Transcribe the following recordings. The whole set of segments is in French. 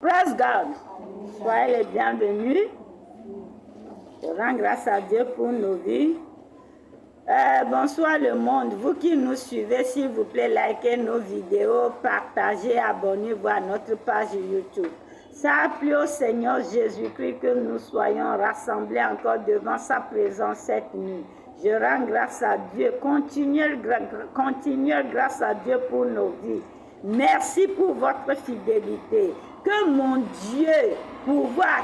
Praise God. Soyez les bienvenus. Je rends grâce à Dieu pour nos vies. Bonsoir le monde. Vous qui nous suivez, s'il vous plaît, likez nos vidéos, partagez, abonnez-vous à notre page YouTube. Ça a plu au Seigneur Jésus-Christ que nous soyons rassemblés encore devant sa présence cette nuit. Je rends grâce à Dieu. Continuez grâce à Dieu pour nos vies. Merci pour votre fidélité. Que mon Dieu pourvoie à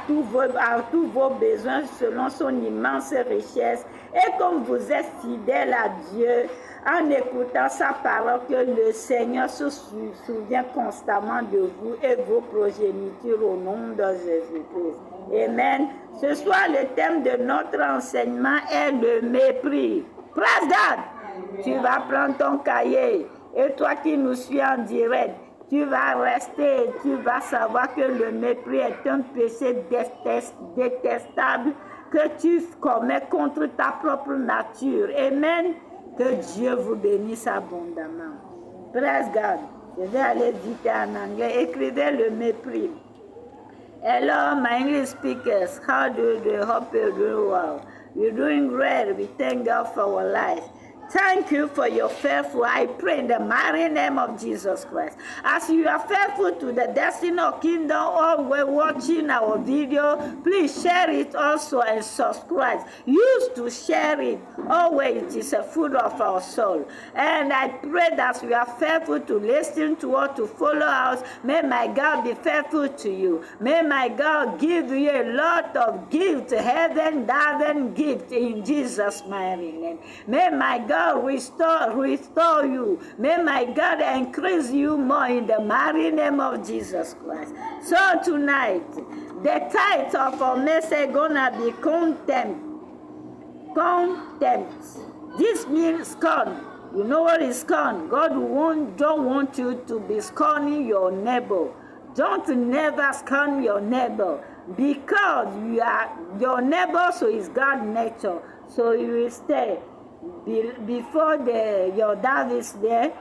tous vos besoins selon son immense richesse. Et comme vous êtes fidèles à Dieu, en écoutant sa parole, que le Seigneur se souvient constamment de vous et vos progénitures au nom de Jésus-Christ. Amen. Ce soir, le thème de notre enseignement est le mépris. Praise God! Tu vas prendre ton cahier. Et toi qui nous suis en direct, tu vas rester, tu vas savoir que le mépris est un péché détestable que tu commets contre ta propre nature. Amen. Que Dieu vous bénisse abondamment. Praise God. Je vais aller vite en anglais. Écrivez le mépris. Hello, my English speakers. How do you hope you're doing well? You're doing great. We thank God for our life. Thank you for your faithful. I pray in the mighty name of Jesus Christ. As you are faithful to the Destiny of Kingdom, always watching our video, please share it also and subscribe. Use to share it. Always it is a food of our soul. And I pray that you are faithful to listen to us, to follow us. May my God be faithful to you. May my God give you a lot of gifts, heaven gift in Jesus' mighty name. May my God restore you. May my God increase you more in the mighty name of Jesus Christ. So tonight, the title of our message gonna be contempt. Contempt. This means scorn. You know what is scorn? God don't want you to be scorning your neighbor. Don't never scorn your neighbor, because you are your neighbor, so is God's nature. So you will stay. Before your dad is there,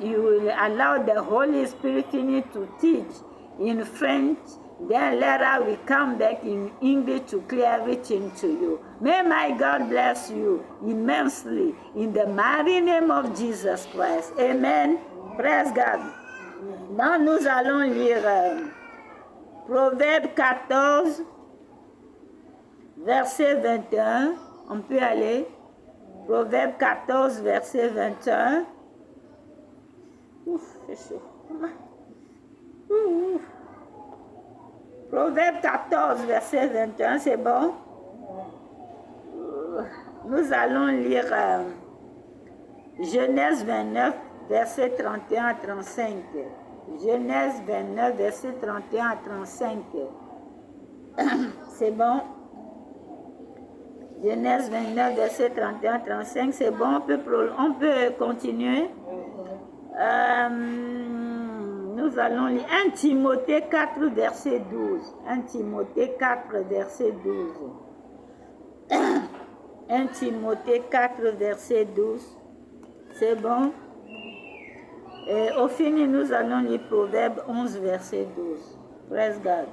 you will allow the Holy Spirit in you to teach in French. Then later we come back in English to clear everything to you. May my God bless you immensely in the mighty name of Jesus Christ. Amen. Praise God. Now nous allons lire Proverbe 14, verset 21. On peut aller. Proverbe 14, verset 21. Ouf, c'est chaud. Ouf. Proverbe 14, verset 21, c'est bon? Nous allons lire Genèse 29, verset 31 à 35. Genèse 29, verset 31 à 35. C'est bon? Genèse 29, verset 31 à 35. C'est bon? On peut continuer? Nous allons lire 1 Timothée 4, verset 12. 1 Timothée 4, verset 12. 1 Timothée 4, verset 12. C'est bon? Et au fini, nous allons lire Proverbe 11, verset 12. Praise God.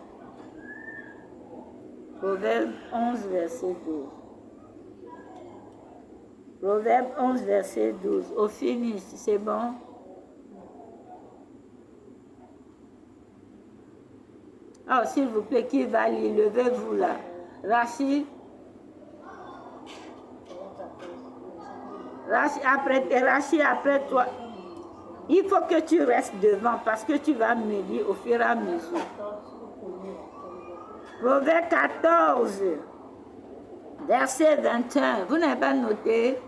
Proverbe 11, verset 12. Proverbe 11, verset 12. Au fini, c'est bon? Ah, s'il vous plaît, qui va lire? Levez-vous là. Rachid. Rachid, après toi. Il faut que tu restes devant parce que tu vas me lire au fur et à mesure. Proverbe 14, verset 21. Vous n'avez pas noté?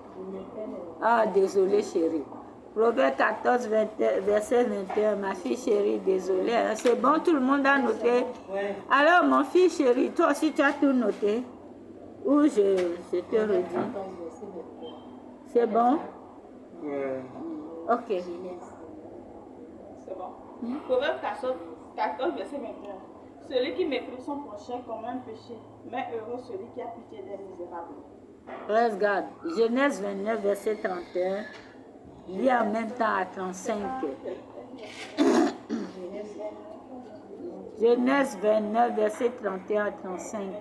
Ah, désolé chérie. Proverbe 14, verset 21. Ma fille chérie, désolée. Hein? C'est bon, tout le monde a noté? Alors, mon fils chérie, toi aussi tu as tout noté? Ou je te redis? C'est bon? Ok. C'est bon. Proverbe 14, verset 21. Celui qui méprise son prochain comme un péché, mais heureux celui qui a pitié des misérables. Praise God. Genèse 29, verset 31. Lis en même temps à 35. Genèse 29, verset 31 à 35. Genèse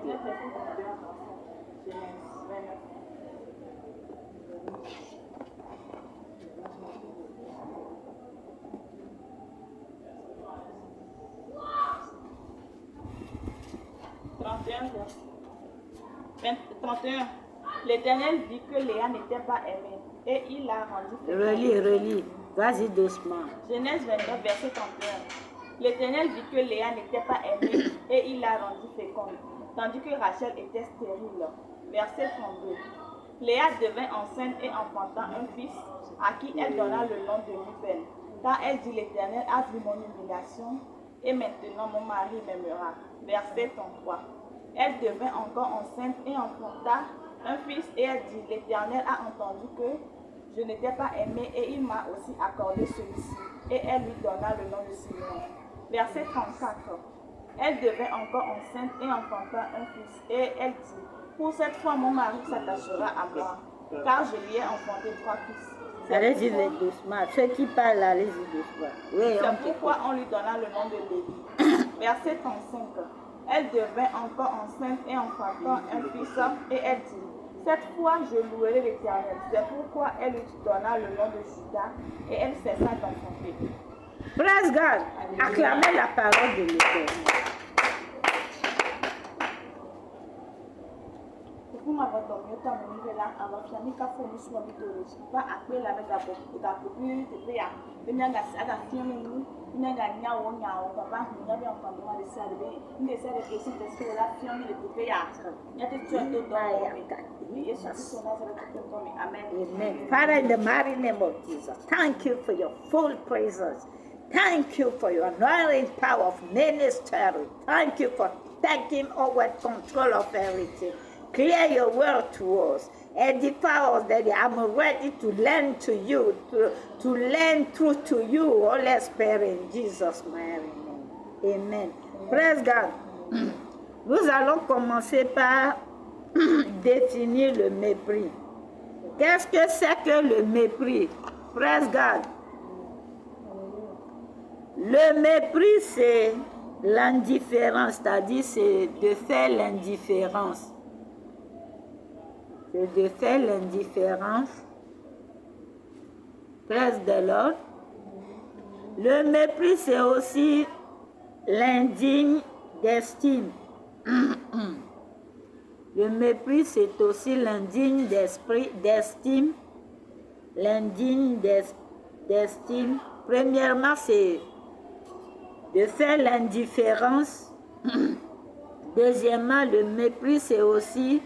29. L'Éternel vit que Léa n'était pas aimée et il l'a rendue féconde. Relis. Vas-y doucement. Genèse 29, verset 31. L'Éternel vit que Léa n'était pas aimée et il l'a rendue féconde, tandis que Rachel était stérile. Verset 32. Léa devint enceinte et enfanta un fils à qui elle donna le nom de Ruben, car elle dit l'Éternel a vu mon humiliation et maintenant mon mari m'aimera. Verset 33. Elle devint encore enceinte et enfanta un fils et elle dit l'Éternel a entendu que je n'étais pas aimée et il m'a aussi accordé celui-ci. Et elle lui donna le nom de Simeon. Verset 34. Elle devint encore enceinte et enfanta un fils. Et elle dit, pour cette fois mon mari s'attachera à moi, car je lui ai enfanté 3 fils. Allez-y doucement. Ceux qui parlent, allez-y doucement. Oui, c'est pourquoi on lui donna le nom de Lévi. Verset 35. Elle devint encore enceinte et enfanta un fils. Et elle dit, cette fois, je louerai l'Éternel. C'est pourquoi elle lui donna le nom de Judas et elle cessa d'enfanter. Praise God. Acclamez la parole de l'Éternel. Amen. Father, in the mighty name of Jesus, thank you for your full presence. Thank you for your anointing power of ministry. Thank you for taking over control of everything. Clear your word to us. Edify us, Daddy. I'm ready to learn to you, to learn truth to you, Holy Spirit, in Jesus' mighty name. Amen. Praise God. Nous allons commencer par définir le mépris. Qu'est-ce que c'est que le mépris? Praise God. Le mépris, c'est l'indifférence, c'est-à-dire c'est de faire l'indifférence. C'est de faire l'indifférence. Praise the Lord. Le mépris, c'est aussi l'indigne d'estime. Le mépris, c'est aussi l'indigne d'estime. L'indigne d'estime. Premièrement, c'est de faire l'indifférence. Deuxièmement, le mépris, c'est aussi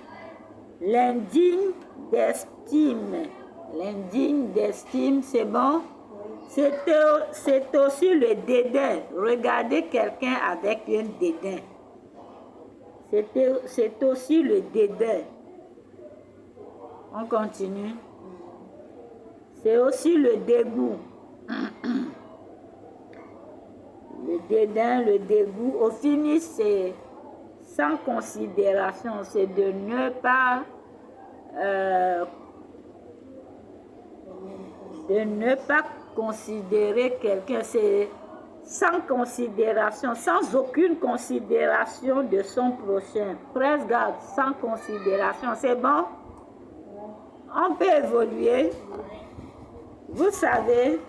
l'indigne d'estime. L'indigne d'estime, c'est bon? C'est aussi le dédain. Regardez quelqu'un avec un dédain. C'est aussi le dédain. On continue. C'est aussi le dégoût. Le dédain, le dégoût. Au finish, c'est sans considération. C'est de ne pas considérer quelqu'un. C'est sans considération, sans aucune considération de son prochain. Praise God, sans considération. C'est bon? On peut évoluer. Vous savez,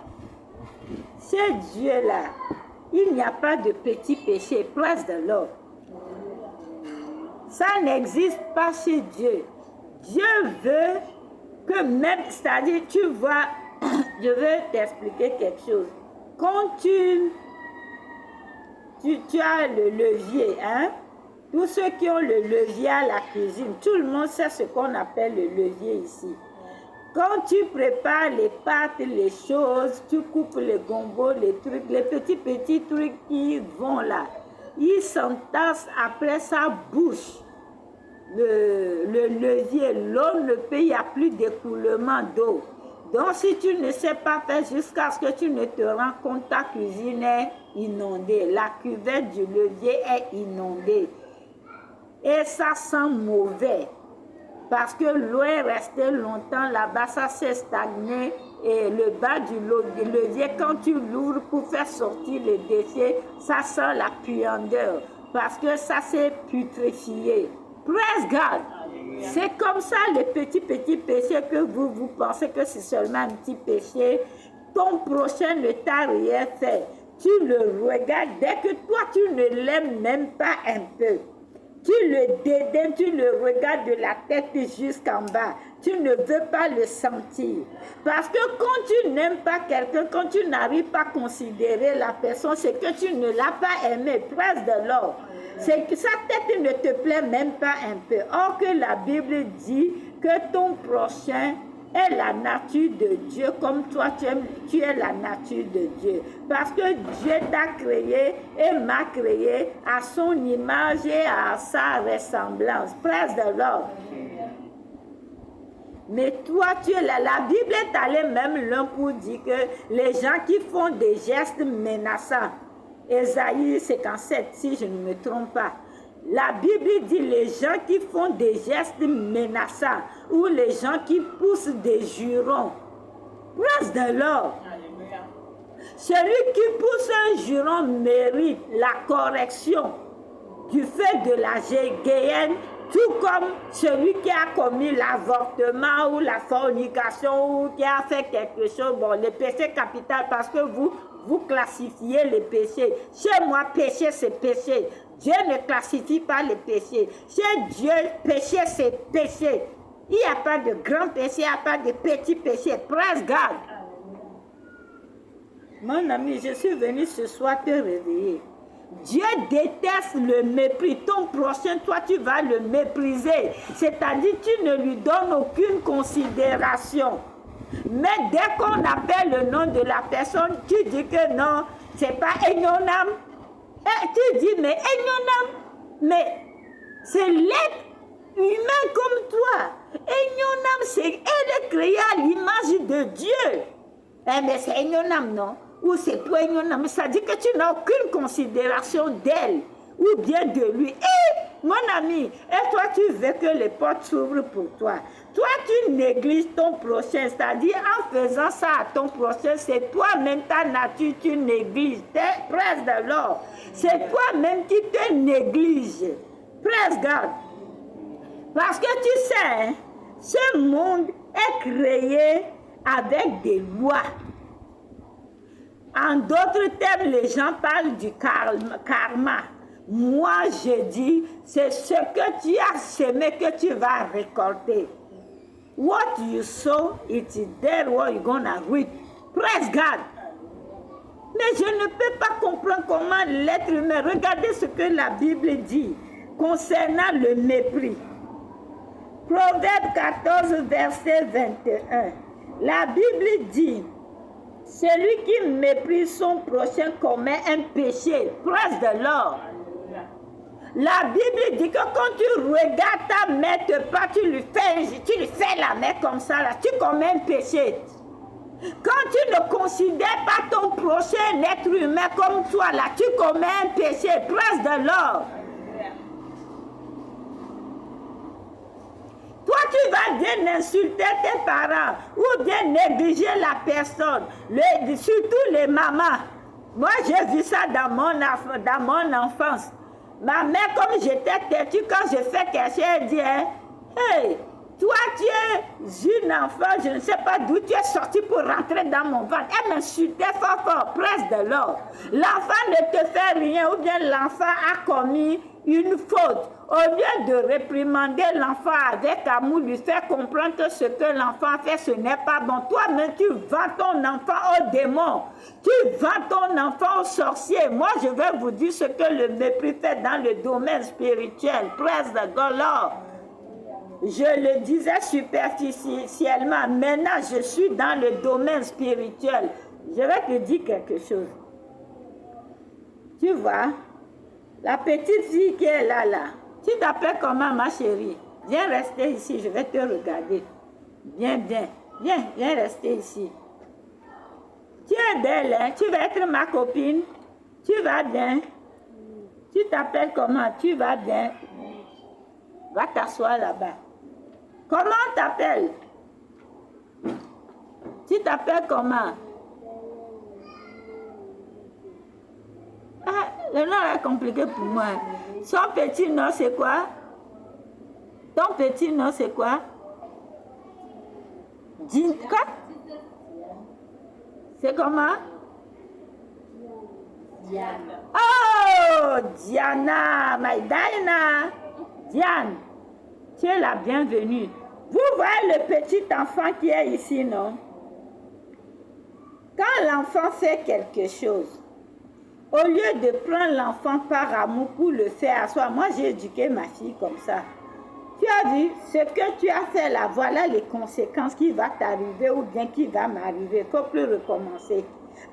chez Dieu là, il n'y a pas de petit péché. Praise the Lord. Ça n'existe pas chez Dieu. Dieu veut que même, c'est-à-dire, tu vois, je vais t'expliquer quelque chose. Quand tu as le levier, hein? Tous ceux qui ont le levier à la cuisine, tout le monde sait ce qu'on appelle le levier ici. Quand tu prépares les pâtes, les choses, tu coupes les gombos, les trucs, les petits trucs qui vont là, ils s'entassent après sa bouche. Le levier, l'eau ne peut, il n'y a plus d'écoulement d'eau. Donc si tu ne sais pas faire jusqu'à ce que tu ne te rends compte, ta cuisine est inondée. La cuvette du levier est inondée. Et ça sent mauvais. Parce que l'eau est restée longtemps là-bas, ça s'est stagné et le bas du levier, quand tu l'ouvres pour faire sortir les déchets, ça sent la puandeur parce que ça s'est putréfié. Praise God! C'est comme ça les petits péchés que vous pensez que c'est seulement un petit péché. Ton prochain ne t'a rien fait. Tu le regardes, dès que toi tu ne l'aimes même pas un peu. Tu le dédaignes, tu le regardes de la tête jusqu'en bas. Tu ne veux pas le sentir. Parce que quand tu n'aimes pas quelqu'un, quand tu n'arrives pas à considérer la personne, c'est que tu ne l'as pas aimé. Praise the Lord. C'est que sa tête ne te plaît même pas un peu. Or que la Bible dit que ton prochain est la nature de Dieu, comme toi tu es la nature de Dieu. Parce que Dieu t'a créé et m'a créé à son image et à sa ressemblance. Praise the Lord. Mais toi, tu es là. La Bible est allée même loin pour dire que les gens qui font des gestes menaçants, Ésaïe 57, si je ne me trompe pas, la Bible dit les gens qui font des gestes menaçants ou les gens qui poussent des jurons. Praise the Lord. Celui qui pousse un juron mérite la correction du fait de la géhéenne, tout comme celui qui a commis l'avortement ou la fornication ou qui a fait quelque chose. Bon, le péché capital, parce que vous classifiez les péchés. Chez moi, péché, c'est péché. Dieu ne classifie pas les péchés. Chez Dieu, péché, c'est péché. Il n'y a pas de grand péché, il n'y a pas de petit péché. Praise God. Mon ami, je suis venu ce soir te réveiller. Dieu déteste le mépris. Ton prochain, toi, tu vas le mépriser. C'est-à-dire, tu ne lui donnes aucune considération. Mais dès qu'on appelle le nom de la personne, tu dis que non, c'est pas Enyonam. Et tu dis, mais Enyonam, mais c'est l'être humain comme toi. Enyonam, elle est créée à l'image de Dieu. Eh, mais c'est Enyonam, non? Ou c'est toi Enyonam. Ça dit que tu n'as aucune considération d'elle ou bien de lui. Et mon ami, et toi tu veux que les portes s'ouvrent pour toi. Toi tu négliges ton prochain, c'est-à-dire en faisant ça à ton prochain, c'est toi-même ta nature, tu négliges. Praise the Lord. C'est toi-même qui te négliges. Praise God. Parce que tu sais, hein, ce monde est créé avec des lois. En d'autres termes, les gens parlent du karma. Moi, je dis, c'est ce que tu as semé que tu vas récolter. What you sow, it is there what you're gonna reap. Praise God. Mais je ne peux pas comprendre comment l'être humain, regardez ce que la Bible dit concernant le mépris. Proverbe 14, verset 21. La Bible dit, celui qui méprise son prochain commet un péché. Praise the Lord. La Bible dit que quand tu regardes ta main te pas, tu lui fais la main comme ça, là, tu commets un péché. Quand tu ne considères pas ton prochain être humain comme toi, là, tu commets un péché. Praise the Lord. Toi, tu vas bien insulter tes parents ou bien négliger la personne, surtout les mamans. Moi, j'ai vu ça dans mon enfance. Ma mère, comme j'étais têtue, quand je fais quelque chose, elle dit, hein, hey, toi, tu es une enfant, je ne sais pas d'où tu es sorti pour rentrer dans mon ventre. Elle m'insultait fort, presse de l'or. L'enfant ne te fait rien, ou bien l'enfant a commis une faute. Au lieu de réprimander l'enfant avec amour, lui faire comprendre que ce que l'enfant fait, ce n'est pas bon. Toi-même, tu vends ton enfant au démon. Tu vends ton enfant au sorcier. Moi, je vais vous dire ce que le mépris fait dans le domaine spirituel. Praise the God. Je le disais superficiellement. Maintenant, je suis dans le domaine spirituel. Je vais te dire quelque chose. Tu vois, la petite fille qui est là, tu t'appelles comment, ma chérie? Viens rester ici, je vais te regarder. Viens rester ici. Tu es belle, hein? Tu vas être ma copine. Tu vas bien. Tu t'appelles comment? Tu vas bien. Va t'asseoir là-bas. Comment t'appelles? Tu t'appelles comment? Ah, le nom est compliqué pour moi. Son petit nom, c'est quoi? Ton petit nom, c'est quoi? Quoi? C'est comment? Diana. Oh, Diana, my Diana. Diane, tu es la bienvenue. Vous voyez le petit enfant qui est ici, non? Quand l'enfant fait quelque chose, au lieu de prendre l'enfant par amour pour le faire à soi, moi j'ai éduqué ma fille comme ça. Tu as vu, ce que tu as fait là, voilà les conséquences qui vont t'arriver ou bien qui va m'arriver. Il ne faut plus recommencer.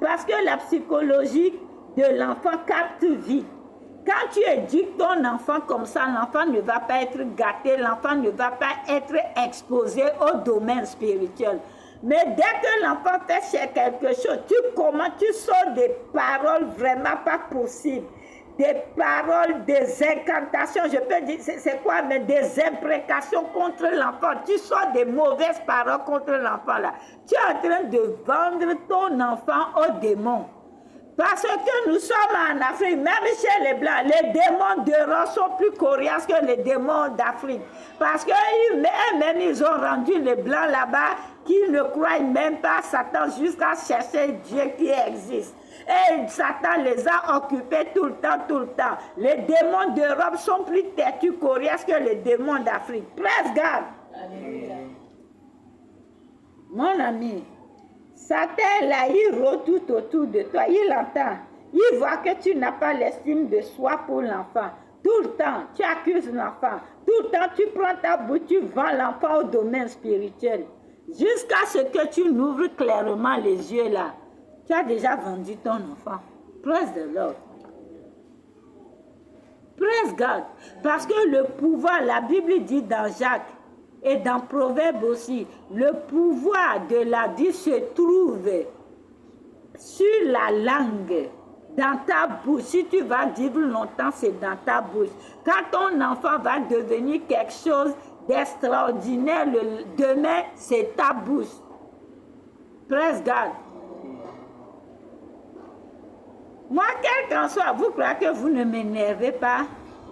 Parce que la psychologie de l'enfant capte vite. Quand tu éduques ton enfant comme ça, l'enfant ne va pas être gâté, l'enfant ne va pas être exposé au domaine spirituel. Mais dès que l'enfant fait quelque chose, tu sors des paroles vraiment pas possibles. Des paroles, des incantations, je peux dire, c'est quoi, mais des imprécations contre l'enfant. Tu sors des mauvaises paroles contre l'enfant là. Tu es en train de vendre ton enfant aux démons. Parce que nous sommes en Afrique, même chez les Blancs, les démons d'Europe sont plus coriaces que les démons d'Afrique. Parce qu'eux-mêmes, ils ont rendu les Blancs là-bas qui ne croient même pas à Satan jusqu'à chercher Dieu qui existe. Et Satan les a occupés tout le temps. Les démons d'Europe sont plus têtus, coriaces que les démons d'Afrique. Presse garde. Mon ami, Satan là, il rôde tout autour de toi, il entend. Il voit que tu n'as pas l'estime de soi pour l'enfant. Tout le temps, tu accuses l'enfant. Tout le temps, tu prends ta bouche, tu vends l'enfant au domaine spirituel. Jusqu'à ce que tu n'ouvres clairement les yeux là. Tu as déjà vendu ton enfant. Praise the Lord. Praise God. Parce que le pouvoir, la Bible dit dans Jacques et dans Proverbe aussi, le pouvoir de la vie se trouve sur la langue, dans ta bouche. Si tu vas vivre longtemps, c'est dans ta bouche. Quand ton enfant va devenir quelque chose d'extraordinaire, demain, c'est ta bouche. Praise God. Moi, quel qu'en soit, vous croyez que vous ne m'énervez pas?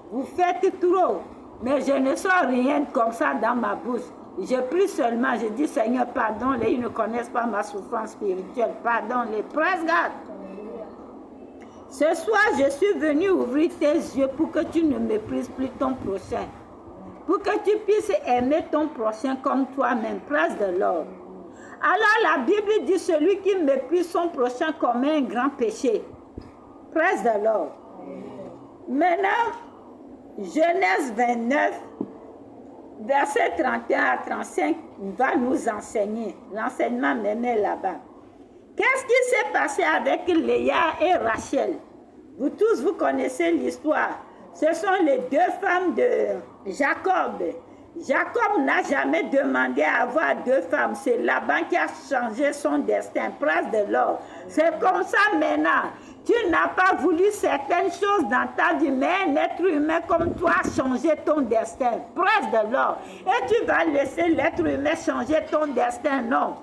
Vous faites trop. Mais je ne sors rien comme ça dans ma bouche. Je prie seulement, je dis Seigneur, pardonne-les, ils ne connaissent pas ma souffrance spirituelle. Pardonne-les. Praise God. Ce soir, je suis venu ouvrir tes yeux pour que tu ne méprises plus ton prochain. Pour que tu puisses aimer ton prochain comme toi-même. Praise the Lord. Alors la Bible dit celui qui méprise son prochain commet un grand péché. Praise the Lord. Maintenant, Genèse 29, verset 31 à 35 va nous enseigner. L'enseignement même est là-bas. Qu'est-ce qui s'est passé avec Léa et Rachel? Vous tous, vous connaissez l'histoire. Ce sont les deux femmes de Jacob. Jacob n'a jamais demandé à avoir deux femmes. C'est Laban qui a changé son destin. Praise the Lord. C'est comme ça maintenant. Tu n'as pas voulu certaines choses dans ta vie, mais un être humain comme toi a changé ton destin. Praise the Lord. Et tu vas laisser l'être humain changer ton destin, non.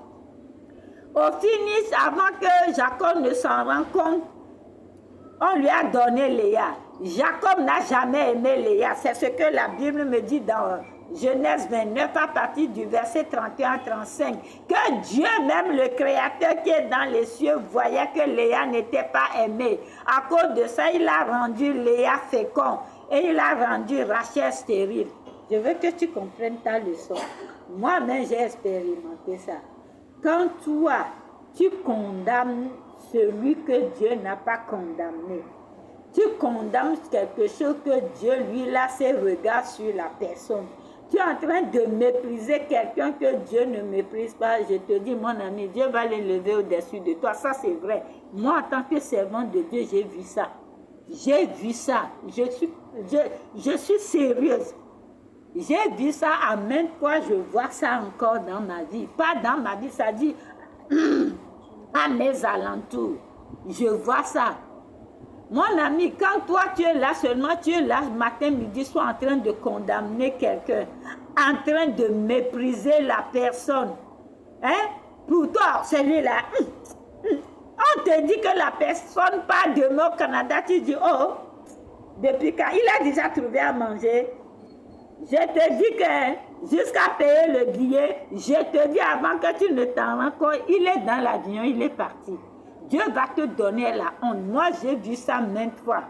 Au finish, avant que Jacob ne s'en rende compte, on lui a donné Léa. Jacob n'a jamais aimé Léa. C'est ce que la Bible me dit dans Genèse 29 à partir du verset 31 à 35. Que Dieu même, le Créateur qui est dans les cieux, voyait que Léa n'était pas aimée. À cause de ça, il a rendu Léa fécond et il a rendu Rachel stérile. Je veux que tu comprennes ta leçon. Moi-même, j'ai expérimenté ça. Quand toi, tu condamnes celui que Dieu n'a pas condamné, tu condamnes quelque chose que Dieu, lui, là, ses regards sur la personne. Tu es en train de mépriser quelqu'un que Dieu ne méprise pas. Je te dis, mon ami, Dieu va l'élever au-dessus de toi. Ça, c'est vrai. Moi, en tant que servante de Dieu, j'ai vu ça. J'ai vu ça. Je suis sérieuse. J'ai vu ça à maintes fois. Je vois ça encore dans ma vie. Pas dans ma vie, ça dit à mes alentours. Je vois ça. Mon ami, quand toi tu es là seulement, tu es là matin, midi, soir en train de condamner quelqu'un, en train de mépriser la personne, hein? Pour toi, celui-là, on te dit que la personne part demain au Canada, tu dis, oh, depuis quand il a déjà trouvé à manger. Je te dis que jusqu'à payer le billet, je te dis avant que tu ne t'en rends compte, il est dans l'avion, il est parti. Dieu va te donner la honte. Moi, j'ai vu ça maintes fois.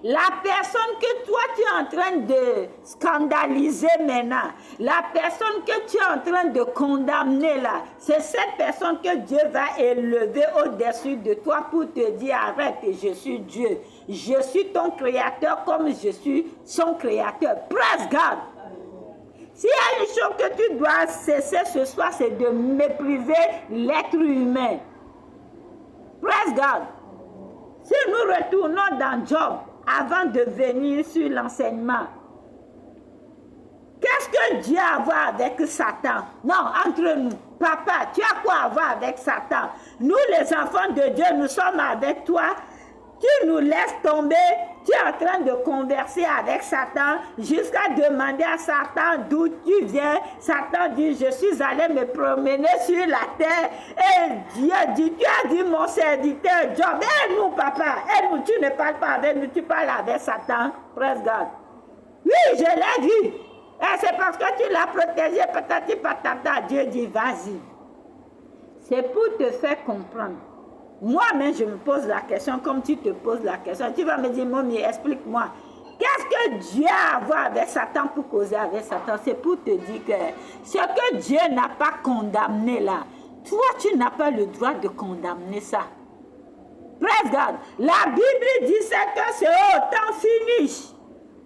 La personne que toi tu es en train de scandaliser maintenant, la personne que tu es en train de condamner là, c'est cette personne que Dieu va élever au-dessus de toi pour te dire arrête, je suis Dieu. Je suis ton créateur comme je suis son créateur. Praise God. S'il y a une chose que tu dois cesser ce soir, c'est de mépriser l'être humain. Praise God. Si nous retournons dans Job, avant de venir sur l'enseignement, qu'est-ce que Dieu a à voir avec Satan? Non, entre nous. Papa, tu as quoi à voir avec Satan? Nous, les enfants de Dieu, nous sommes avec toi. Tu nous laisses tomber. Tu es en train de converser avec Satan jusqu'à demander à Satan d'où tu viens. Satan dit, je suis allé me promener sur la terre. Et Dieu dit, tu as dit mon serviteur Job. Aide-nous, papa. Aide-nous. Tu ne parles pas avec nous, tu parles avec Satan. Praise God. Oui, je l'ai dit. Et c'est parce que tu l'as protégé, patati patata. Dieu dit, vas-y. C'est pour te faire comprendre. Moi-même, je me pose la question comme tu te poses la question. Tu vas me dire, Mommy, explique-moi. Qu'est-ce que Dieu a à voir avec Satan pour causer avec Satan? C'est pour te dire que ce que Dieu n'a pas condamné là, toi, tu n'as pas le droit de condamner ça. Praise God. La Bible dit que c'est au temps finish.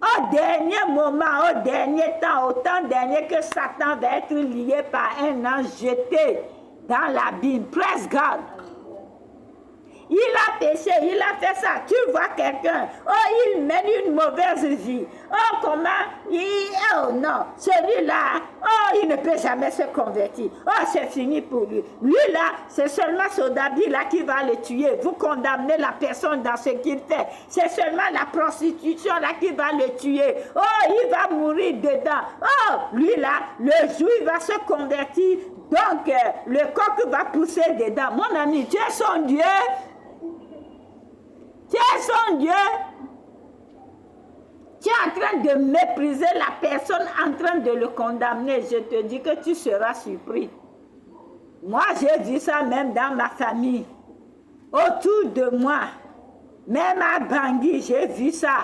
Au dernier moment, au dernier temps, au temps dernier que Satan va être lié par un ange jeté dans l'abîme. Praise God. Il a péché, il a fait ça. Tu vois quelqu'un, oh, il mène une mauvaise vie. Oh, comment, oh non, celui-là, oh, il ne peut jamais se convertir. Oh, c'est fini pour lui. Lui là, c'est seulement Sodabi là qui va le tuer. Vous condamnez la personne dans ce qu'il fait. C'est seulement la prostitution là qui va le tuer. Oh, il va mourir dedans. Oh, lui là, le jour il va se convertir. Donc, le coq va pousser dedans. Mon ami, tu es son Dieu. Tu es son Dieu. Tu es en train de mépriser la personne, en train de le condamner. Je te dis que tu seras surpris. Moi, j'ai vu ça même dans ma famille. Autour de moi. Même à Bangui, j'ai vu ça.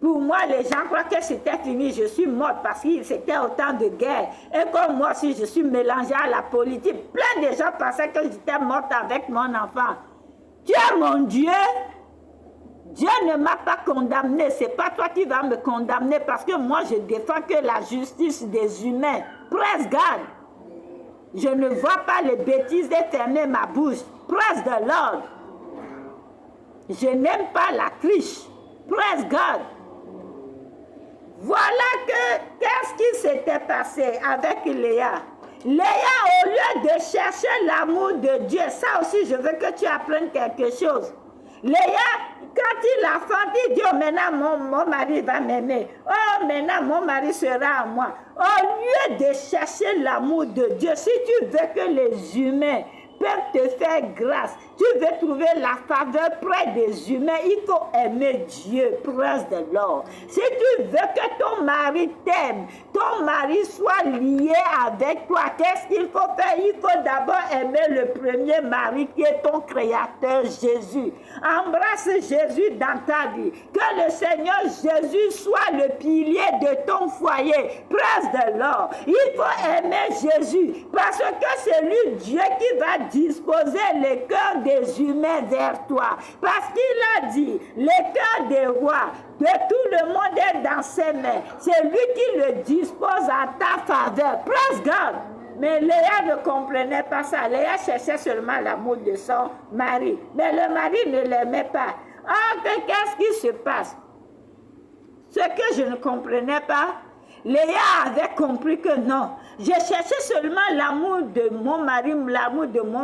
Pour moi, les gens croient que c'était fini. Je suis morte parce que c'était autant de guerre. Et comme moi aussi, je suis mélangée à la politique. Plein de gens pensaient que j'étais morte avec mon enfant. Tu es mon Dieu. Dieu ne m'a pas condamné. Ce n'est pas toi qui vas me condamner parce que moi, je défends que la justice des humains. Praise God. Je ne vois pas les bêtises et fermer ma bouche. Praise the Lord. Je n'aime pas la triche. Praise God. Voilà qu'est-ce qui s'était passé avec Léa. Léa, au lieu de chercher l'amour de Dieu, ça aussi, je veux que tu apprennes quelque chose. Léa, quand il a enfanté, il dit, oh, maintenant mon mari va m'aimer. Oh, maintenant mon mari sera à moi. Au lieu de chercher l'amour de Dieu, si tu veux que les humains peuvent te faire grâce, tu veux trouver la faveur près des humains, il faut aimer Dieu, praise the Lord. Si tu veux que ton mari t'aime, ton mari soit lié avec toi, qu'est-ce qu'il faut faire? Il faut d'abord aimer le premier mari qui est ton créateur Jésus. Embrasse Jésus dans ta vie. Que le Seigneur Jésus soit le pilier de ton foyer. Praise the Lord. Il faut aimer Jésus parce que c'est lui Dieu qui va disposer les cœurs des humains vers toi. Parce qu'il a dit, les cœurs des rois, de tout le monde est dans ses mains. C'est lui qui le dispose en ta faveur. Praise God. Mais Léa ne comprenait pas ça. Léa cherchait seulement l'amour de son mari. Mais le mari ne l'aimait pas. Ah, qu'est-ce qui se passe? Ce que je ne comprenais pas, Léa avait compris que non. Je cherchais seulement l'amour de mon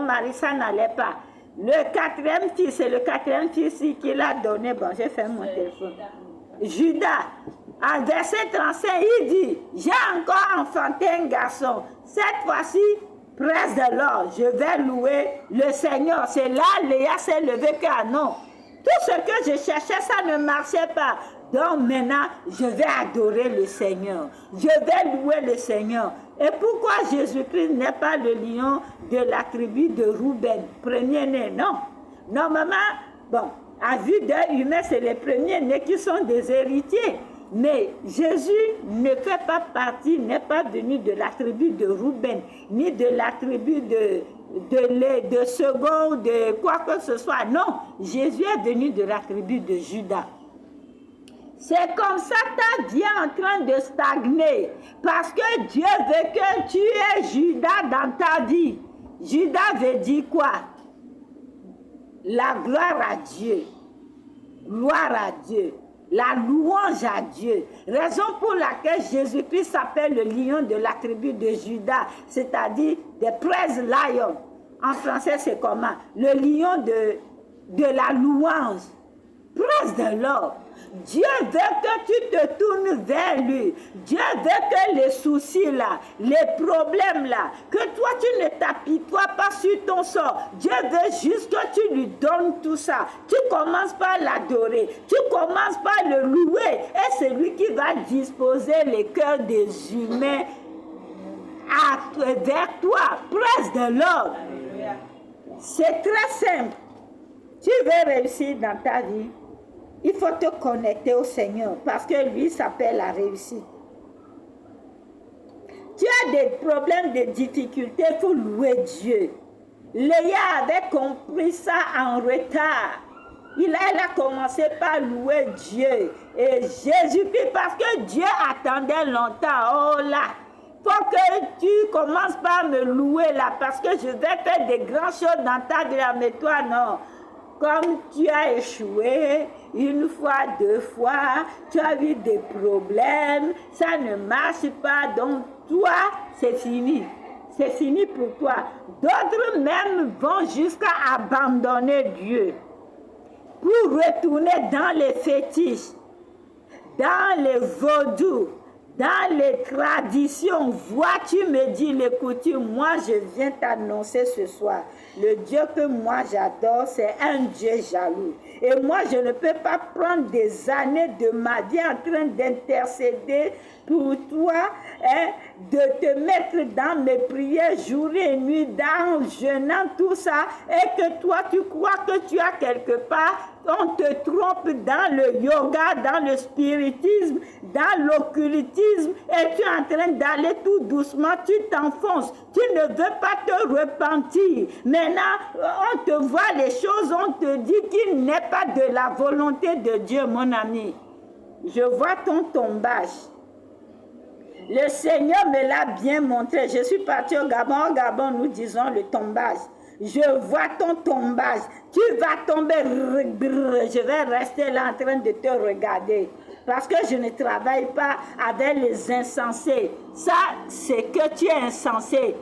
mari, ça n'allait pas. Le quatrième fils, c'est le quatrième fils qu'il a donné. Bon, j'ai fait mon téléphone. Judas, en verset 35, il dit, j'ai encore enfanté un garçon. Cette fois-ci, Praise the Lord, je vais louer le Seigneur. C'est là, Léa s'est levée car non. Tout ce que je cherchais, ça ne marchait pas. Donc maintenant, je vais adorer le Seigneur. Je vais louer le Seigneur. Et pourquoi Jésus-Christ n'est pas le lion de la tribu de Rouben, premier-né? Non. Normalement, bon, à vue d'œil humain, c'est les premiers-nés qui sont des héritiers. Mais Jésus ne fait pas partie, n'est pas venu de la tribu de Rouben, ni de la tribu de second, de quoi que ce soit. Non, Jésus est venu de la tribu de Juda. C'est comme ça que ta vie est en train de stagner. Parce que Dieu veut que tu aies Juda dans ta vie. Juda veut dire quoi? La gloire à Dieu. Gloire à Dieu. La louange à Dieu. Raison pour laquelle Jésus-Christ s'appelle le lion de la tribu de Juda, c'est-à-dire the praise lion. En français, c'est comment? Le lion de la louange. Praise the Lord. Dieu veut que tu te tournes vers lui. Dieu veut que les soucis là, les problèmes là, que toi tu ne t'apitoies pas sur ton sort. Dieu veut juste que tu lui donnes tout ça. Tu commences par l'adorer. Tu commences par le louer. Et c'est lui qui va disposer les cœurs des humains vers toi. Praise the Lord. C'est très simple. Tu veux réussir dans ta vie, il faut te connecter au Seigneur parce que lui s'appelle la réussite. Tu as des problèmes, des difficultés, il faut louer Dieu. Léa avait compris ça en retard. Elle a commencé par louer Dieu. Et Jésus-Christ, parce que Dieu attendait longtemps. Oh là, il faut que tu commences par me louer là parce que je vais faire des grandes choses dans ta vie. Mais toi, non. Comme tu as échoué une fois, deux fois, tu as eu des problèmes, ça ne marche pas, donc toi, c'est fini. C'est fini pour toi. D'autres même vont jusqu'à abandonner Dieu pour retourner dans les fétiches, dans les vaudous, dans les traditions. Vois-tu, me dit les coutumes, moi je viens t'annoncer ce soir. Le Dieu que moi j'adore, c'est un Dieu jaloux. Et moi je ne peux pas prendre des années de ma vie en train d'intercéder pour toi, hein, de te mettre dans mes prières jour et nuit, dans jeûnant tout ça, et que toi tu crois que tu as quelque part, on te trompe dans le yoga, dans le spiritisme, dans l'occultisme, et tu es en train d'aller tout doucement, tu t'enfonces, tu ne veux pas te repentir. Maintenant, on te voit les choses, on te dit qu'il n'est pas de la volonté de Dieu, mon ami. Je vois ton tombage. Le Seigneur me l'a bien montré. Je suis partie au Gabon. Au Gabon, nous disons le tombage. Je vois ton tombage. Tu vas tomber. Je vais rester là en train de te regarder. Parce que je ne travaille pas avec les insensés. Ça, c'est que tu es insensé.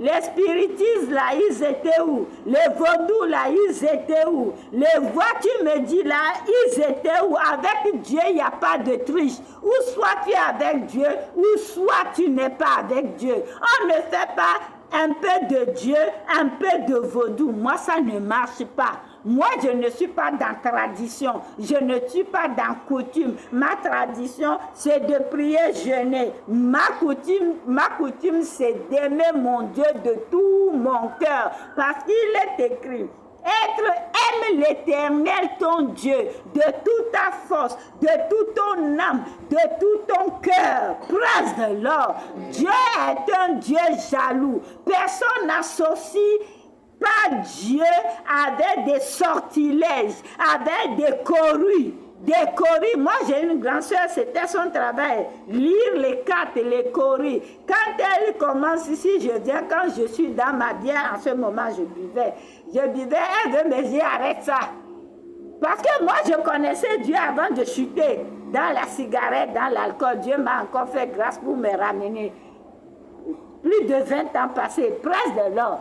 Les spiritistes, là, ils étaient où? Les vaudous, là, ils étaient où? Les voix, tu me dis, là, ils étaient où? Avec Dieu, il n'y a pas de triche. Ou soit tu es avec Dieu, ou soit tu n'es pas avec Dieu. On ne fait pas un peu de Dieu, un peu de vaudou. Moi, ça ne marche pas. Moi, je ne suis pas dans tradition, je ne suis pas dans coutume. Ma tradition, c'est de prier, jeûner. Ma coutume, c'est d'aimer mon Dieu de tout mon cœur. Parce qu'il est écrit, aime l'Éternel ton Dieu de toute ta force, de toute ton âme, de tout ton cœur. Praise the Lord. Dieu est un Dieu jaloux. Personne n'associe pas Dieu avec des sortilèges, avec des corues. Des corues. Moi, j'ai une grande soeur, c'était son travail. Lire les cartes, les corues. Quand elle commence ici, je viens, quand je suis dans ma bière, en ce moment, je buvais, elle veut me dire, arrête ça. Parce que moi, je connaissais Dieu avant de chuter dans la cigarette, dans l'alcool. Dieu m'a encore fait grâce pour me ramener. Plus de 20 ans passés, presque de l'or.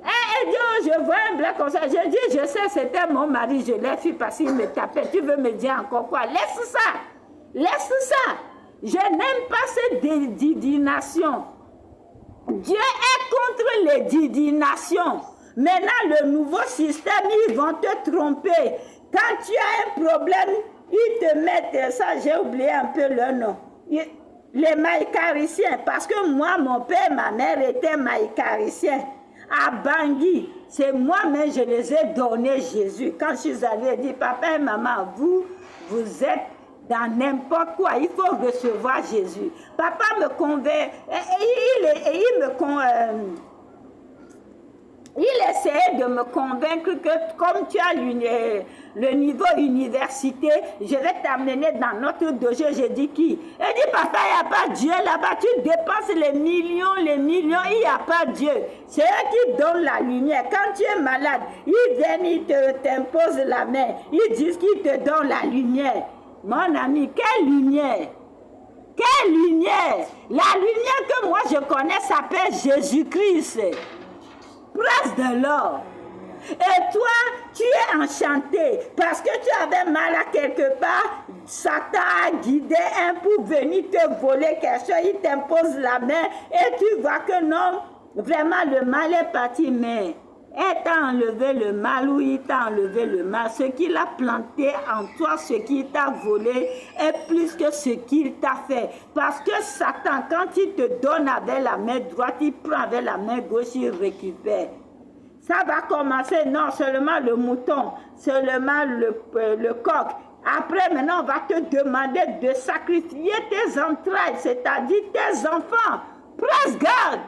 Et Dieu, je vois un blanc comme ça. Je dis, je sais, c'était mon mari, je l'ai fait parce qu'il me tapait. Tu veux me dire encore quoi? Laisse ça. Laisse ça. Je n'aime pas cette divination. Dieu est contre les divination. Maintenant, le nouveau système, ils vont te tromper. Quand tu as un problème, ils te mettent, ça j'ai oublié un peu le nom, les maïcariciens, parce que moi, mon père, ma mère étaient maïcariciens. À Bangui, c'est moi-même, je les ai donné Jésus. Quand je suis allée, je dis, papa et maman, vous êtes dans n'importe quoi, il faut recevoir Jésus. Papa me convainc, il essayait de me convaincre que comme tu as le niveau université, je vais t'amener dans notre dojo. J'ai dit qui? Il dit, papa, il n'y a pas Dieu là-bas. Tu dépenses les millions, il n'y a pas Dieu. C'est eux qui donnent la lumière. Quand tu es malade, ils viennent, ils t'imposent la main. Ils disent qu'ils te donnent la lumière. Mon ami, quelle lumière? Quelle lumière? La lumière que moi je connais s'appelle Jésus-Christ. Prince de l'or. Et toi, tu es enchanté parce que tu avais mal à quelque part. Satan a guidé un pour venir te voler quelque chose. Il t'impose la main et tu vois que non, vraiment le mal est parti. Mais il t'a enlevé le mal ou il t'a enlevé le mal. Ce qu'il a planté en toi, ce qu'il t'a volé est plus que ce qu'il t'a fait. Parce que Satan, quand il te donne avec la main droite, il prend avec la main gauche, il récupère. Ça va commencer, non seulement le mouton, seulement le coq. Après, maintenant, on va te demander de sacrifier tes entrailles, c'est-à-dire tes enfants. Praise God!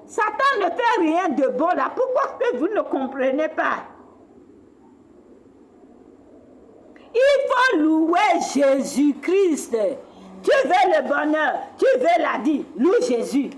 Satan ne fait rien de bon là. Pourquoi que vous ne comprenez pas? Il faut louer Jésus-Christ. Tu veux le bonheur, tu veux la vie, loue Jésus.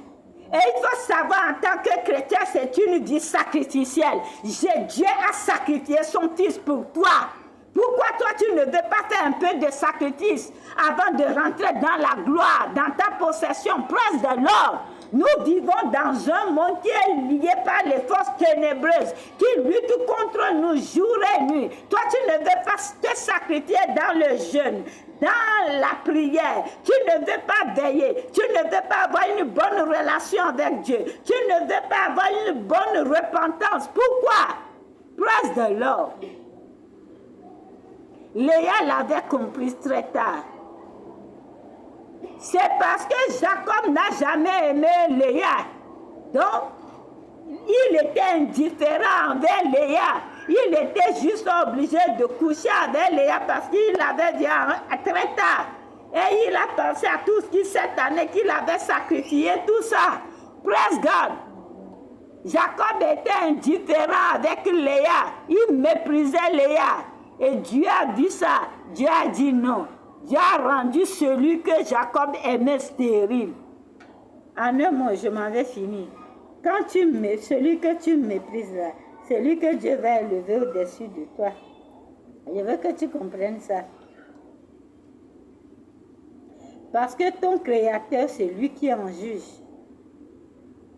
Et il faut savoir en tant que chrétien, c'est une vie sacrificielle. Dieu a sacrifié son fils pour toi. Pourquoi toi tu ne veux pas faire un peu de sacrifice avant de rentrer dans la gloire, dans ta possession? Praise the Lord. Nous vivons dans un monde qui est lié par les forces ténébreuses, qui luttent contre nous jour et nuit. Toi, tu ne veux pas te sacrifier dans le jeûne, dans la prière. Tu ne veux pas veiller. Tu ne veux pas avoir une bonne relation avec Dieu. Tu ne veux pas avoir une bonne repentance. Pourquoi? Praise the Lord. Léa l'avait compris très tard. C'est parce que Jacob n'a jamais aimé Léa. Donc, il était indifférent envers Léa. Il était juste obligé de coucher avec Léa parce qu'il l'avait dit très tard. Et il a pensé à tout ce qui cette année qu'il avait sacrifié, tout ça. Praise God. Jacob était indifférent avec Léa. Il méprisait Léa. Et Dieu a vu ça. Dieu a dit non. Dieu a rendu celui que Jacob aimait stérile. En un mot, je m'en vais finir. Quand celui que tu méprises là, c'est lui que Dieu va élever au-dessus de toi. Je veux que tu comprennes ça. Parce que ton Créateur, c'est lui qui en juge.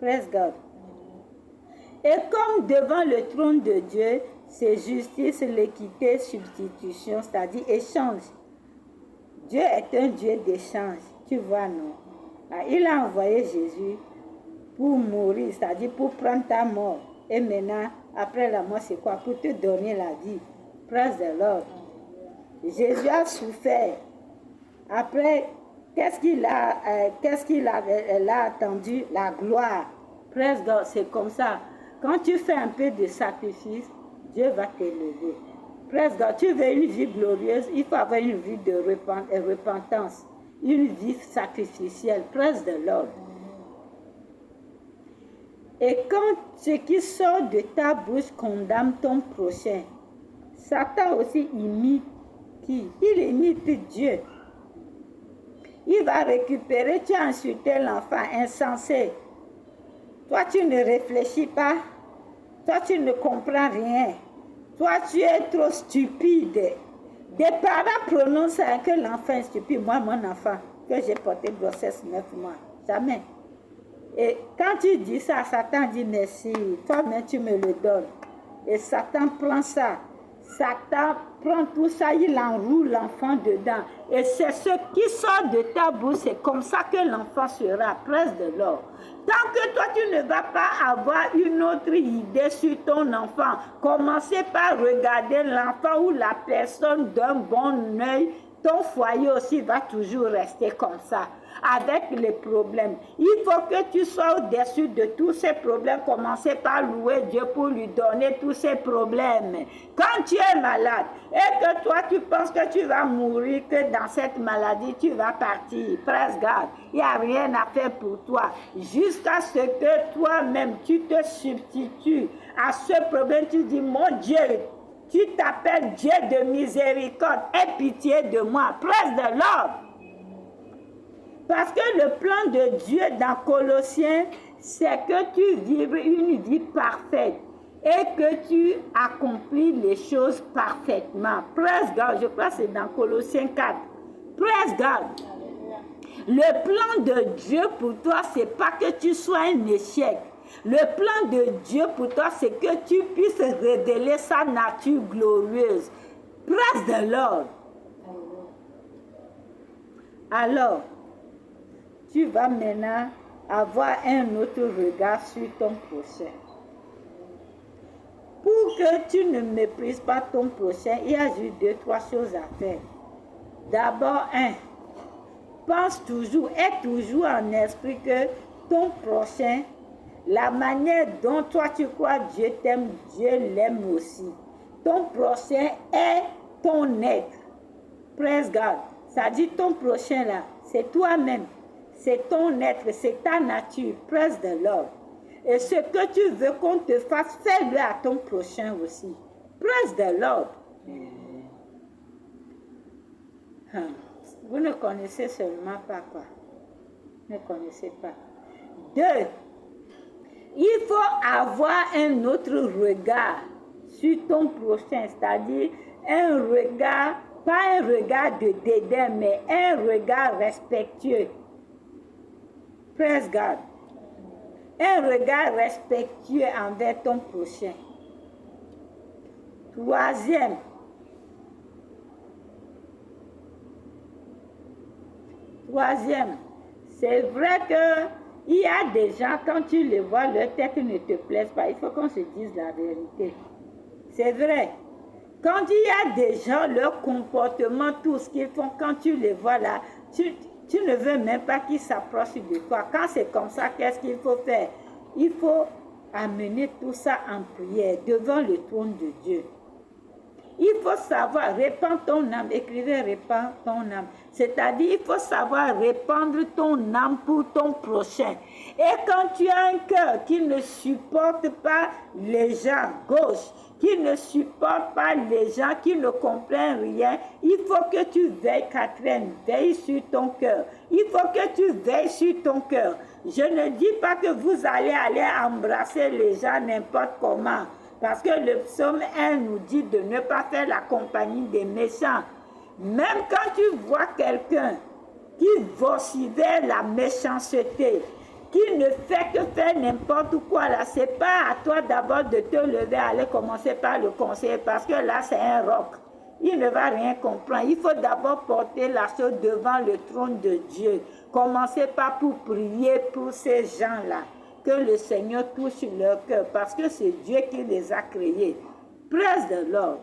Praise God. Et comme devant le trône de Dieu, c'est justice, l'équité, substitution, c'est-à-dire échange. Dieu est un Dieu d'échange, tu vois, non? Il a envoyé Jésus pour mourir, c'est-à-dire pour prendre ta mort. Et maintenant, après la mort, c'est quoi? Pour te donner la vie. Praise the Lord. Jésus a souffert. Après, qu'est-ce qu'il a attendu? La gloire. Praise God, c'est comme ça. Quand tu fais un peu de sacrifice, Dieu va t'élever. Praise God, tu veux une vie glorieuse, il faut avoir une vie de repentance, une vie sacrificielle. Praise the Lord. Et quand ce qui sort de ta bouche condamne ton prochain, Satan aussi imite qui? Il imite Dieu. Il va récupérer, tu as insulté l'enfant insensé. Toi, tu ne réfléchis pas. Toi, tu ne comprends rien. Toi, tu es trop stupide. Des parents prononcent que l'enfant est stupide. Moi, mon enfant, que j'ai porté grossesse 9 mois. Jamais. Et quand tu dis ça, Satan dit merci. Toi-même, tu me le donnes. Et Satan prend ça. Satan prend tout ça, il enroule l'enfant dedans. Et c'est ce qui sort de ta bouche, c'est comme ça que l'enfant sera, prince de l'or. Tant que toi, tu ne vas pas avoir une autre idée sur ton enfant, commencez par regarder l'enfant ou la personne d'un bon œil. Ton foyer aussi va toujours rester comme ça, avec les problèmes. Il faut que tu sois au-dessus de tous ces problèmes. Commencez par louer Dieu pour lui donner tous ces problèmes. Quand tu es malade et que toi tu penses que tu vas mourir, que dans cette maladie tu vas partir, presse garde, il n'y a rien à faire pour toi. Jusqu'à ce que toi-même tu te substitues à ce problème, tu dis, mon Dieu, tu t'appelles Dieu de miséricorde, aie pitié de moi, presse de l'ordre. Parce que le plan de Dieu dans Colossiens, c'est que tu vives une vie parfaite et que tu accomplis les choses parfaitement. Presse God, je crois que c'est dans Colossiens 4. Presse God. Le plan de Dieu pour toi, c'est pas que tu sois un échec. Le plan de Dieu pour toi, c'est que tu puisses révéler sa nature glorieuse. Presse de l'ordre. Alors, tu vas maintenant avoir un autre regard sur ton prochain. Pour que tu ne méprises pas ton prochain, il y a juste 2-3 choses à faire. D'abord, pense toujours, aie toujours en esprit que ton prochain, la manière dont toi tu crois Dieu t'aime, Dieu l'aime aussi. Ton prochain est ton être. Praise God. Ça dit ton prochain là, c'est toi-même. C'est ton être, c'est ta nature. Praise the Lord. Et ce que tu veux qu'on te fasse, fais-le à ton prochain aussi. Praise the Lord. Vous ne connaissez seulement pas quoi. Ne connaissez pas. 2. Il faut avoir un autre regard sur ton prochain, c'est-à-dire un regard, pas un regard de dédain, mais un regard respectueux. Praise God. Un regard respectueux envers ton prochain. 3e. C'est vrai qu'il y a des gens, quand tu les vois, leur tête ne te plaise pas. Il faut qu'on se dise la vérité. C'est vrai. Quand il y a des gens, leur comportement, tout ce qu'ils font, quand tu les vois là, tu ne veux même pas qu'ils s'approchent de toi. Quand c'est comme ça, qu'est-ce qu'il faut faire? Il faut amener tout ça en prière devant le trône de Dieu. Il faut savoir répandre ton âme. Écrivez répandre ton âme. C'est-à-dire, il faut savoir répandre ton âme pour ton prochain. Et quand tu as un cœur qui ne supporte pas les gens gauches, qui ne supporte pas les gens qui ne comprennent rien, il faut que tu veilles, Catherine, veille sur ton cœur. Il faut que tu veilles sur ton cœur. Je ne dis pas que vous allez embrasser les gens n'importe comment. Parce que le psaume 1 nous dit de ne pas faire la compagnie des méchants. Même quand tu vois quelqu'un qui vacille vers la méchanceté, qui ne fait que faire n'importe quoi, là, ce n'est pas à toi d'abord de te lever, aller commencer par le conseiller, parce que là, c'est un roc. Il ne va rien comprendre. Il faut d'abord porter la chose devant le trône de Dieu. Commencez pas pour prier pour ces gens-là. Que le Seigneur touche leur cœur, parce que c'est Dieu qui les a créés. Praise the Lord.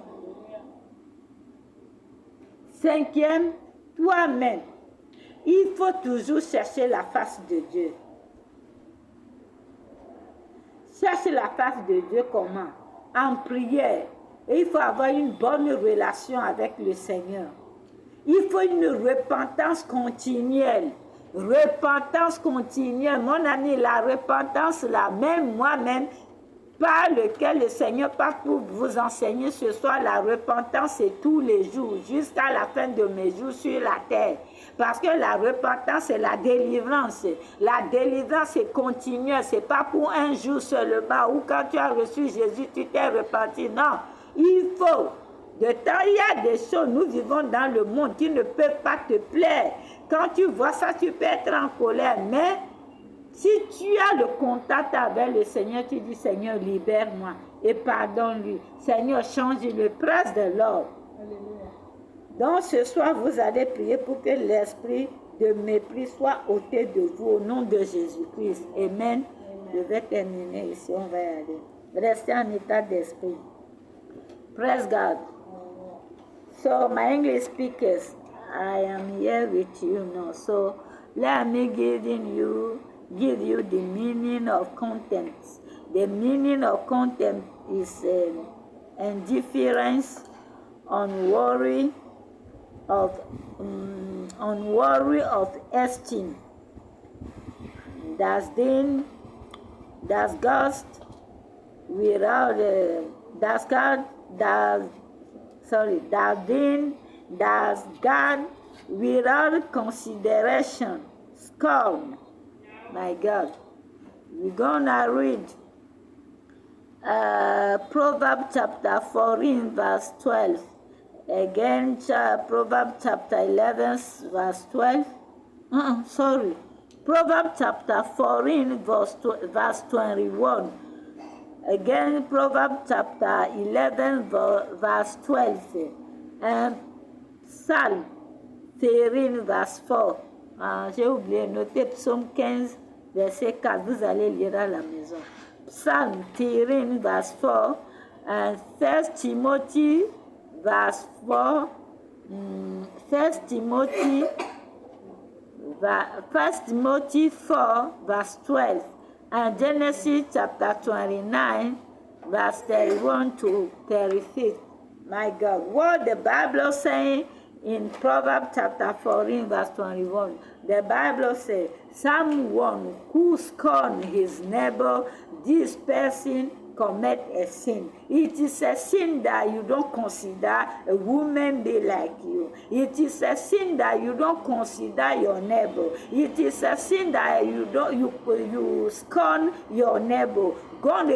5e, toi-même. Il faut toujours chercher la face de Dieu. Chercher la face de Dieu comment? En prière. Et il faut avoir une bonne relation avec le Seigneur. Il faut une repentance continuelle. Repentance continuelle. Mon ami, la repentance là, même moi-même, par lequel le Seigneur passe pour vous enseigner ce soir, la repentance c'est tous les jours, jusqu'à la fin de mes jours sur la terre. Parce que la repentance c'est la délivrance. La délivrance c'est continuel, c'est pas pour un jour seulement, ou quand tu as reçu Jésus, tu t'es repenti. Non, il faut. De temps, il y a des choses, nous vivons dans le monde qui ne peuvent pas te plaire. Quand tu vois ça, tu peux être en colère. Mais si tu as le contact avec le Seigneur, tu dis, Seigneur, libère-moi et pardonne-lui. Seigneur, change-le, presse de l'ordre. Donc ce soir, vous allez prier pour que l'esprit de mépris soit ôté de vous au nom de Jésus-Christ. Amen. Je vais terminer ici, on va y aller. Restez en état d'esprit. Praise God. So my English speakers, I am here with you now. So let me give you the meaning of contempt. The meaning of contempt is indifference, unworthy of esteem. Das Gast without das God without consideration, scorn. My God, we're gonna read Proverbs chapter 14 verse 12. Again, Proverbs chapter 11 verse 12. Proverbs chapter 14 verse 21. Again, Proverbs chapter 11 verse 12. And Psalm 13 verse 4. J'ai oublié de noter Psaume 15 verset 4. Vous allez lire à la maison. Psalm 13 verse 4. And 1 Timothy verse 4. 1 Timothy 4 verse 12. And Genesis chapter 29 verse 31 to 36. My God, what the Bible is saying in Proverbs chapter 14 verse 21. The Bible says, someone who scorns his neighbor, this person commit a sin. It is a sin that you don't consider a woman be like you. It is a sin that you don't consider your neighbor. It is a sin that you scorn your neighbor. God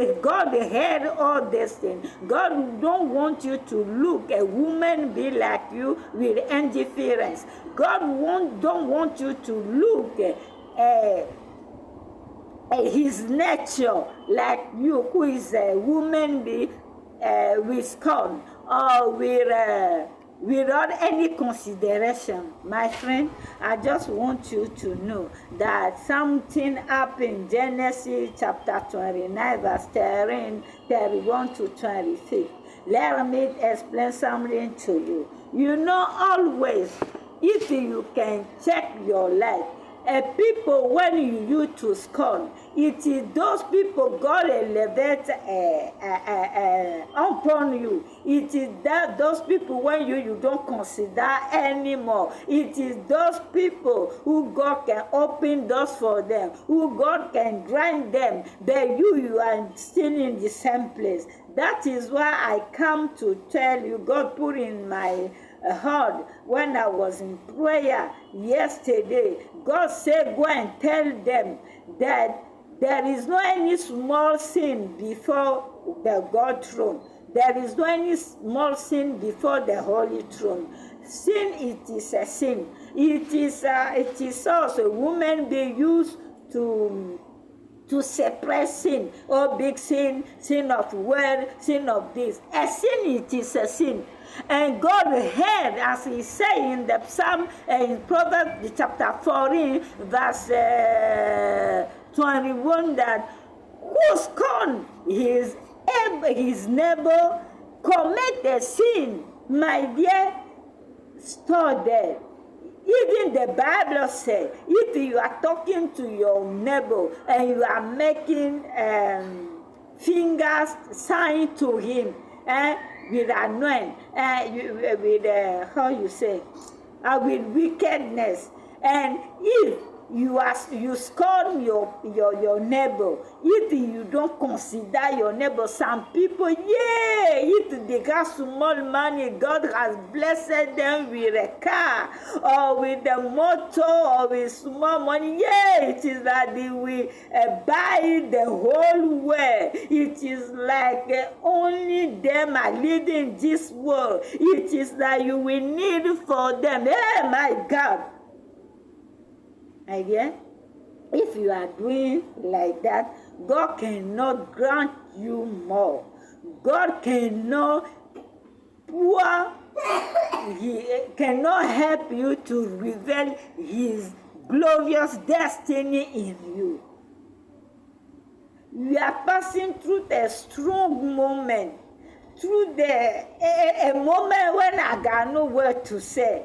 heard all these things. God don't want you to look a woman be like you with indifference. God don't want you to look his nature like you, who is a woman be with scorn or without any consideration. My friend, I just want you to know that something happened. Genesis chapter 29 verse 31 to 26. Let me explain something to you. You know, always, if you can check your life, people when you used to scorn, it is those people God elevate upon you. It is those people when you don't consider anymore. It is those people who God can open doors for them, who God can grant them, but you are still in the same place. That is why I come to tell you, God put in my heard when I was in prayer yesterday. God said, go and tell them that there is no any small sin before the God throne. There is no any small sin before the holy throne. Sin, it is a sin. It is also a woman be used to suppress sin, or big sin, sin of word, sin of this. A sin, it is a sin. And God heard, as he said in the Psalm, in Proverbs chapter 14, verse 21, that who scorn his neighbor commit a sin. My dear, stop there. Even the Bible says, if you are talking to your neighbor and you are making fingers sign to him, with anoint, with wickedness, and if you scorn your neighbor, if you don't consider your neighbor, some people, if they got small money, God has blessed them with a car or with a motor or with small money, it is that they will buy the whole world. It is like only them are leading this world. It is that you will need for them. My God. Again, if you are doing like that, God cannot grant you more. God cannot poor, he cannot help you to reveal his glorious destiny in you. You are passing through a strong moment, through a moment when I got no word to say.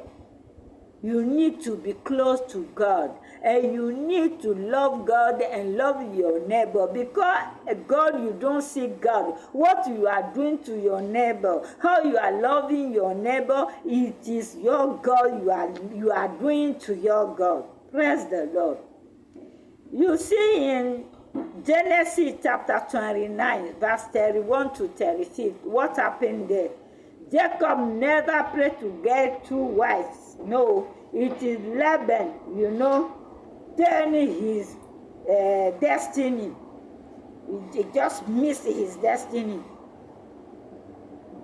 You need to be close to God, and you need to love God and love your neighbor, because God, you don't see God. What you are doing to your neighbor, how you are loving your neighbor, it is your God you are doing to your God. Praise the Lord. You see in Genesis chapter 29, verse 31 to 36, what happened there? Jacob never prayed to get 2 wives. No, it is Laban, turning his destiny. He just missed his destiny.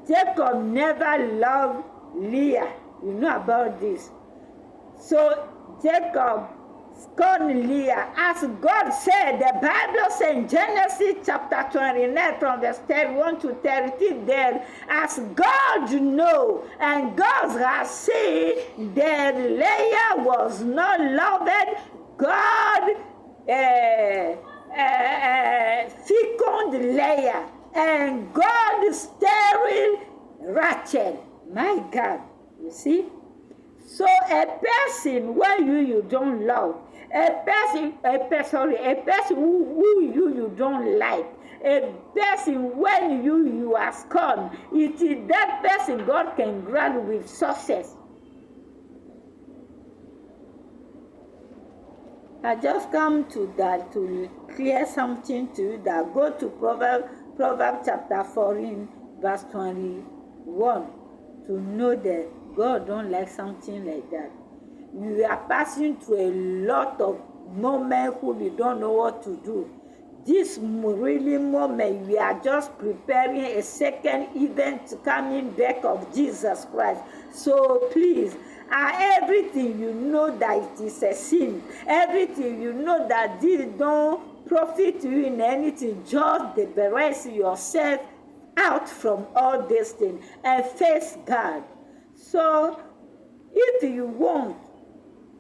Jacob never loved Leah. You know about this. So Jacob scorned Leah, as God said. The Bible says in Genesis chapter 29 from verse 31 to 33 there, as God and God has seen that Leah was not loved, God fecunded Leah, and God sterile Rachel. My God, you see? So a person when you don't love, a person who you don't like, a person when you are scorned, it is that person God can grant with success. I just come to that to clear something to you, that go to Proverbs chapter 14 verse 21 to know that God don't like something like that. You are passing through a lot of moments who you don't know what to do. This really moment, we are just preparing a second event coming back of Jesus Christ. So please, everything you know that it is a sin, everything you know that this don't profit you in anything, just liberate yourself out from all these things and face God. So if you want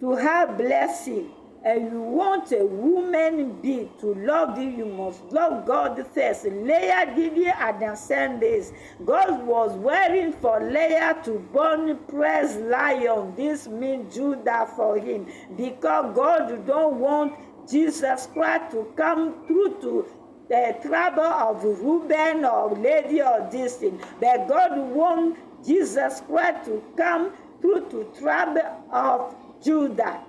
to have blessing and you want a woman being to love you, you must love God first. Leah didn't understand this. God was waiting for Leah to born praise lion. This means Judah for him, because God don't want Jesus Christ to come through to the trouble of Reuben or Levi or this thing. But God wants Jesus Christ to come through to trouble of Judah.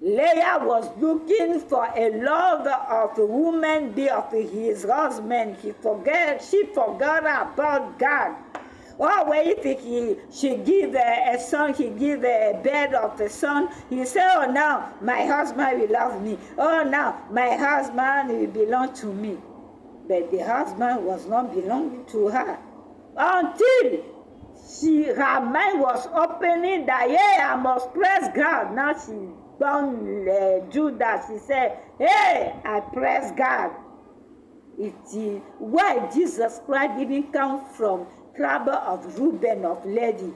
Leah was looking for a love of a woman, be of his husband. She forgot about God. Or if she give a son, he give a bed of a son, he say, oh, now my husband will love me. Oh, now my husband will belong to me. But the husband was not belonging to her until her mind was opening that, yeah, I must praise God. Now she born Judah. She said, hey, I praise God. It is why Jesus Christ didn't come from trouble of Reuben of Levi,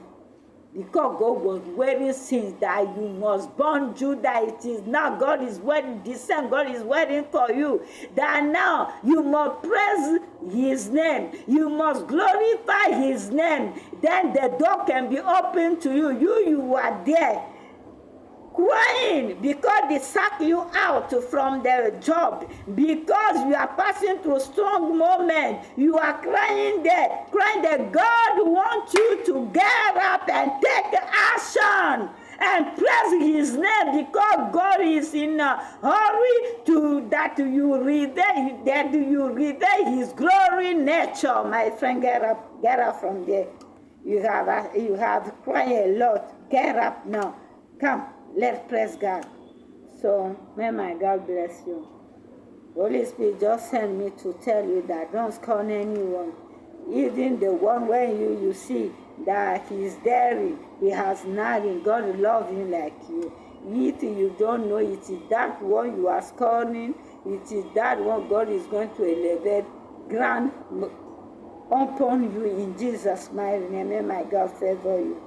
because God was waiting since that you must born Judah. It is now God is waiting, the same God is waiting for you, that now you must praise his name, you must glorify his name, then the door can be open to you. You are there crying because they sack you out from the job, because you are passing through strong moment. You are crying there, God wants you to get up and take action and praise his name, because God is in a hurry that you reveal his glory nature. My friend, get up from there. You have crying a lot. Get up now. Come. Let's praise God. So, may my God bless you. Holy Spirit just sent me to tell you that don't scorn anyone. Even the one when you see that he's daring, he has nothing, God loves him like you. If you don't know, it is that one you are scorning, it is that one God is going to elevate, grant upon you in Jesus' mighty name. May my God favor you.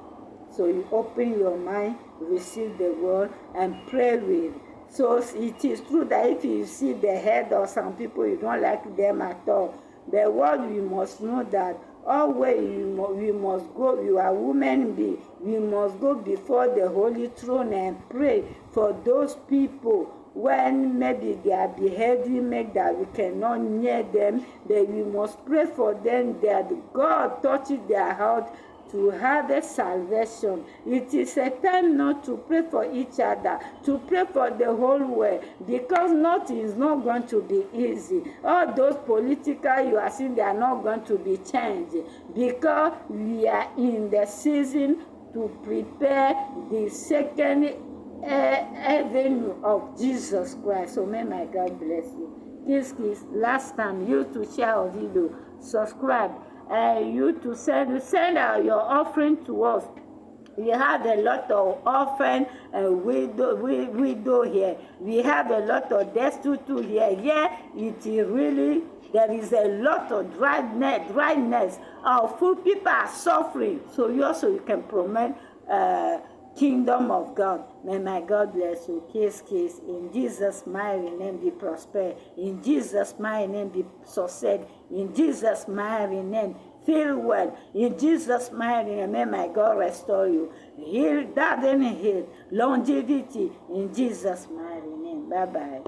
So you open your mind, receive the word, and pray with. So it is true that if you see the head of some people, you don't like them at all. The word, we must know that always we must go, you are women be, we must go before the holy throne and pray for those people when maybe their behavior make that we cannot near them, that we must pray for them that God touches their heart to have a salvation. It is a time not to pray for each other, to pray for the whole world, because nothing is not going to be easy. All those political you are seeing, they are not going to be changed, because we are in the season to prepare the second avenue of Jesus Christ. So may my God bless you. Kiss. Last time, you to share our video, subscribe, you to send your offering to us. We have a lot of orphan and widow here. We have a lot of destitute here. Yeah, it is really, there is a lot of dryness. Our food people are suffering. So you can promote kingdom of God. May my God bless you. Kiss. In Jesus' mighty name be prosper. In Jesus' mighty name be succeed. In Jesus' mighty name feel well. In Jesus' mighty name, may my God restore you. Heal, that and heal. Longevity. In Jesus' mighty name. Bye-bye.